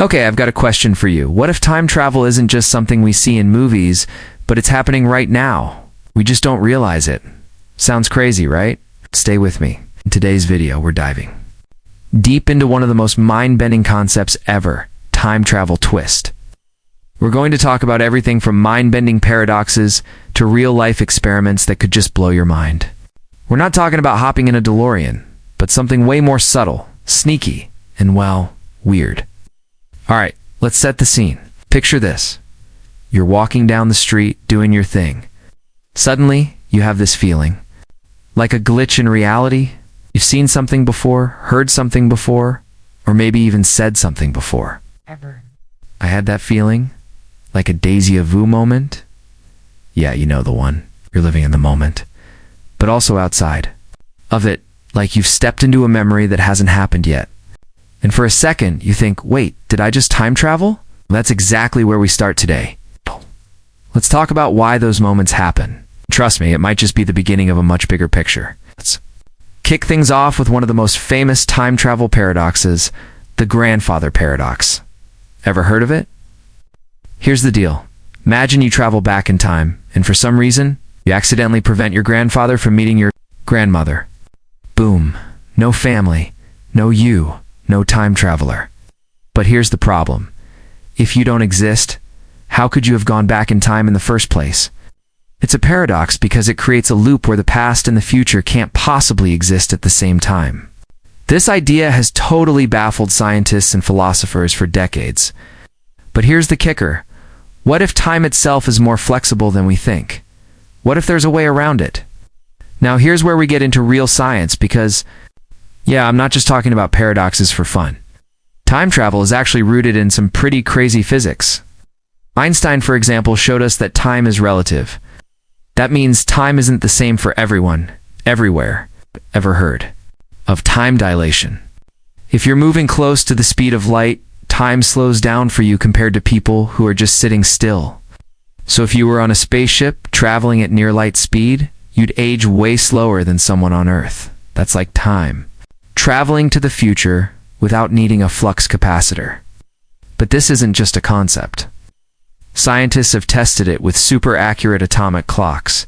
Okay, I've got a question for you. What if time travel isn't just something we see in movies, but it's happening right now? We just don't realize it. Sounds crazy, right? Stay with me. In today's video, we're diving deep into one of the most mind-bending concepts ever, time travel twist. We're going to talk about everything from mind-bending paradoxes to real-life experiments that could just blow your mind. We're not talking about hopping in a DeLorean, but something way more subtle, sneaky, and, well, weird. All right, let's set the scene. Picture this. You're walking down the street, doing your thing. Suddenly, you have this feeling. Like a glitch in reality. You've seen something before, heard something before, or maybe even said something before. I had that feeling. Like a déjà vu moment. Yeah, you know the one. You're living in the moment. But also outside of it, like you've stepped into a memory that hasn't happened yet. And for a second, you think, wait, did I just time travel? That's exactly where we start today. Let's talk about why those moments happen. Trust me, it might just be the beginning of a much bigger picture. Let's kick things off with one of the most famous time travel paradoxes, the grandfather paradox. Ever heard of it? Here's the deal. Imagine you travel back in time, and for some reason, you accidentally prevent your grandfather from meeting your grandmother. Boom. No family. No you. No time traveler. But here's the problem. If you don't exist, how could you have gone back in time in the first place? It's a paradox because it creates a loop where the past and the future can't possibly exist at the same time. This idea has totally baffled scientists and philosophers for decades. But here's the kicker. What if time itself is more flexible than we think? What if there's a way around it? Now here's where we get into real science because, yeah, I'm not just talking about paradoxes for fun. Time travel is actually rooted in some pretty crazy physics. Einstein, for example, showed us that time is relative. That means time isn't the same for everyone, everywhere. Ever heard of time dilation? If you're moving close to the speed of light, time slows down for you compared to people who are just sitting still. So if you were on a spaceship traveling at near light speed, you'd age way slower than someone on Earth. That's like time traveling to the future without needing a flux capacitor. But this isn't just a concept. Scientists have tested it with super accurate atomic clocks.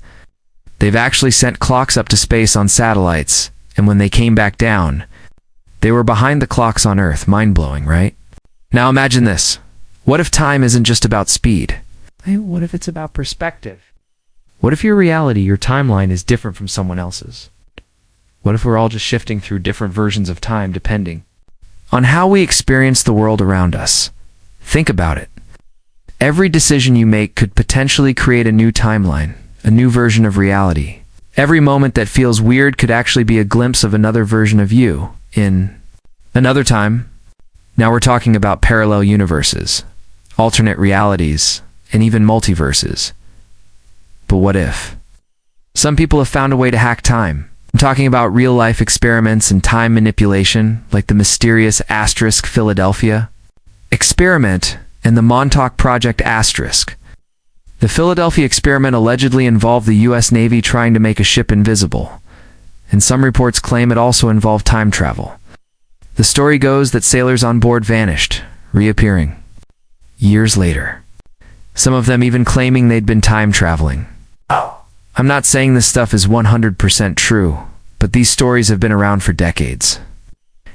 They've actually sent clocks up to space on satellites, and when they came back down, they were behind the clocks on Earth. Mind-blowing, right? Now imagine this. What if time isn't just about speed? What if it's about perspective? What if your reality, your timeline, is different from someone else's? What if we're all just shifting through different versions of time depending on how we experience the world around us? Think about it. Every decision you make could potentially create a new timeline, a new version of reality. Every moment that feels weird could actually be a glimpse of another version of you in another time. Now we're talking about parallel universes, alternate realities, and even multiverses. But what if? Some people have found a way to hack time. I'm talking about real-life experiments in time manipulation, like the mysterious asterisk Philadelphia experiment and the Montauk Project asterisk. The Philadelphia experiment allegedly involved the U.S. Navy trying to make a ship invisible, and some reports claim it also involved time travel. The story goes that sailors on board vanished, reappearing years later. Some of them even claiming they'd been time traveling. I'm not saying this stuff is 100% true, but these stories have been around for decades.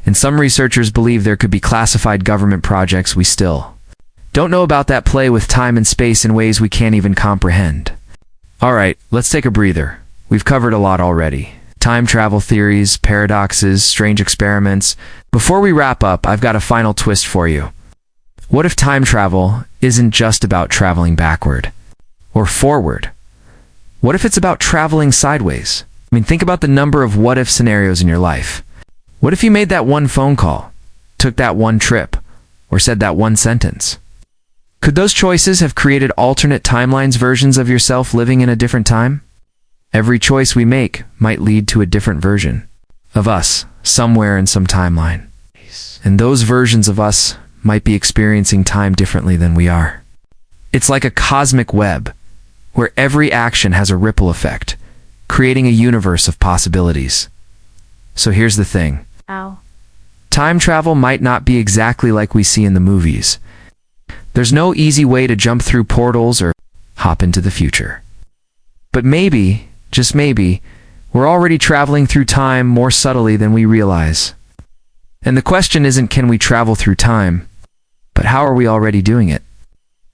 And some researchers believe there could be classified government projects we still don't know about that play with time and space in ways we can't even comprehend. Alright, let's take a breather. We've covered a lot already. Time travel theories, paradoxes, strange experiments. Before we wrap up, I've got a final twist for you. What if time travel isn't just about traveling backward or forward? What if it's about traveling sideways? I mean, think about the number of what-if scenarios in your life. What if you made that one phone call, took that one trip, or said that one sentence? Could those choices have created alternate timelines, versions of yourself living in a different time? Every choice we make might lead to a different version of us somewhere in some timeline. And those versions of us might be experiencing time differently than we are. It's like a cosmic web, where every action has a ripple effect, creating a universe of possibilities. So here's the thing. Time travel might not be exactly like we see in the movies. There's no easy way to jump through portals or hop into the future. But maybe, just maybe, we're already traveling through time more subtly than we realize. And the question isn't can we travel through time, but how are we already doing it?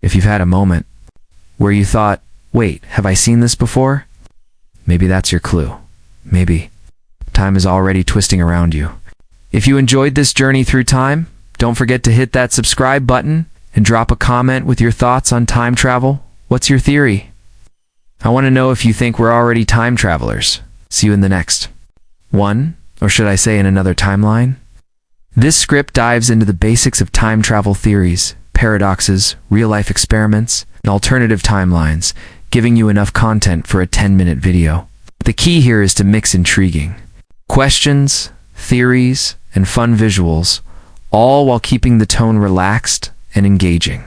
If you've had a moment where you thought, wait, have I seen this before? Maybe that's your clue. Maybe time is already twisting around you. If you enjoyed this journey through time, don't forget to hit that subscribe button and drop a comment with your thoughts on time travel. What's your theory? I want to know if you think we're already time travelers. See you in the next one, or should I say in another timeline? This script dives into the basics of time travel theories, paradoxes, real-life experiments, and alternative timelines, giving you enough content for a 10-minute video. The key here is to mix intriguing questions, theories, and fun visuals, all while keeping the tone relaxed and engaging.